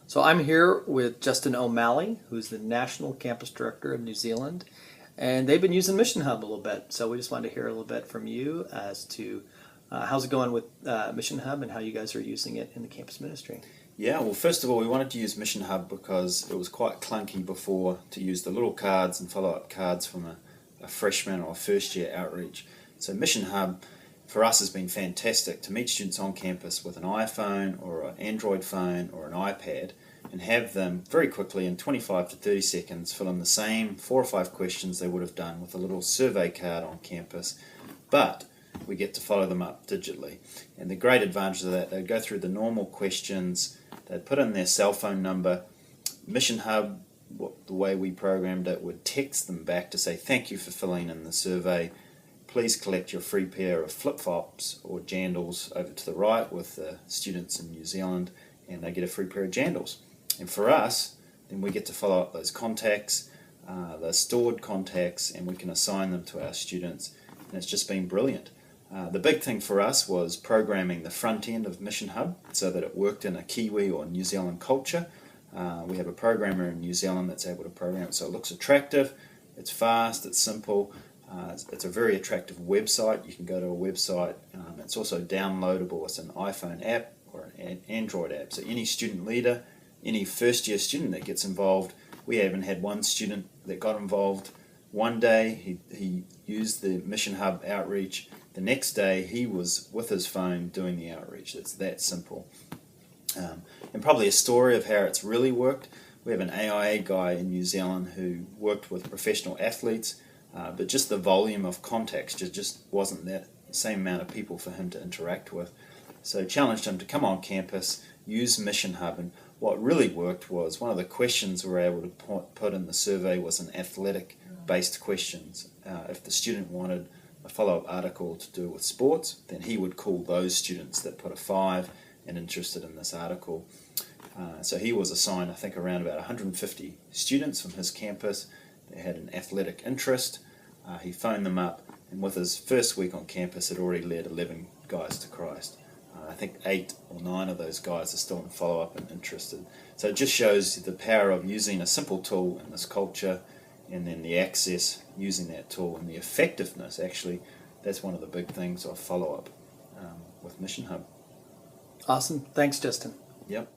So I'm here with Justin O'Malley, who's the National Campus Director of New Zealand, and they've been using MissionHub a little bit. So we just wanted to hear a little bit from you as to how's it going with MissionHub and how you guys are using it in the campus ministry. Yeah, well, first of all, we wanted to use MissionHub because it was quite clunky before to use the little cards and follow-up cards from a freshman or a first-year outreach. So MissionHub, for us, has been fantastic to meet students on campus with an iPhone or an Android phone or an iPad and have them very quickly in 25 to 30 seconds fill in the same 4 or 5 questions they would have done with a little survey card on campus, but we get to follow them up digitally. And the great advantage of that, they'd go through the normal questions, they'd put in their cell phone number. MissionHub, the way we programmed it, would text them back to say thank you for filling in the survey. Please collect your free pair of flip-flops or jandals over to the right with the students in New Zealand, and they get a free pair of jandals. And for us, then we get to follow up those contacts, those stored contacts, and we can assign them to our students, and it's just been brilliant. The big thing for us was programming the front end of MissionHub so that it worked in a Kiwi or New Zealand culture. We have a programmer in New Zealand that's able to program it so it looks attractive, it's fast, it's simple. It's a very attractive website. You can go to a website. It's also downloadable. It's an iPhone app or an Android app. So any student leader, any first-year student that gets involved, we even had one student that got involved. One day he used the MissionHub outreach. The next day he was with his phone doing the outreach. It's that simple. And probably a story of how it's really worked. We have an AIA guy in New Zealand who worked with professional athletes, but just the volume of contacts just wasn't that same amount of people for him to interact with. So challenged him to come on campus, use MissionHub, and what really worked was one of the questions we were able to put in the survey was an athletic-based questions. If the student wanted a follow-up article to do with sports, then he would call those students that put a 5 and interested in this article. So he was assigned, I think, around about 150 students from his campus. They had an athletic interest. He phoned them up, and with his first week on campus, had already led 11 guys to Christ. I think 8 or 9 of those guys are still in follow-up and interested. So it just shows the power of using a simple tool in this culture, and then the access using that tool and the effectiveness. Actually, that's one of the big things of follow-up with MissionHub. Awesome. Thanks, Justin. Yep.